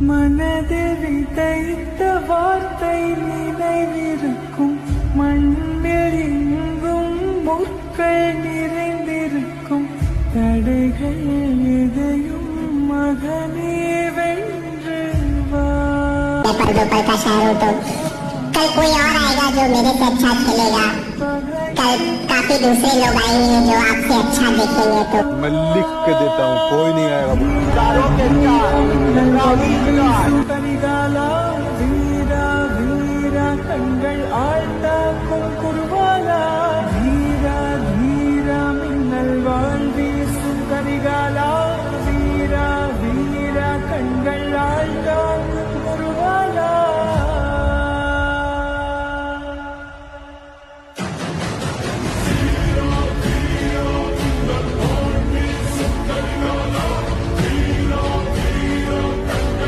மனதில் விதைத்த வார்த்தை நினைவிருக்கும், மண்ணில் எங்கும் முற்கள் நிறைந்திருக்கும், தடைகள் எதையும் மகனே வென்று வா. पल दो पल का शहर हो तो कल कोई और आएगा जो मेरे से अच्छा खेलेगा, कल काफी दूसरे लोग आएंगे जो आपसे अच्छा देखेंगे। तो मैं लिख के देता हूँ, कोई नहीं आएगा। கரிகாலா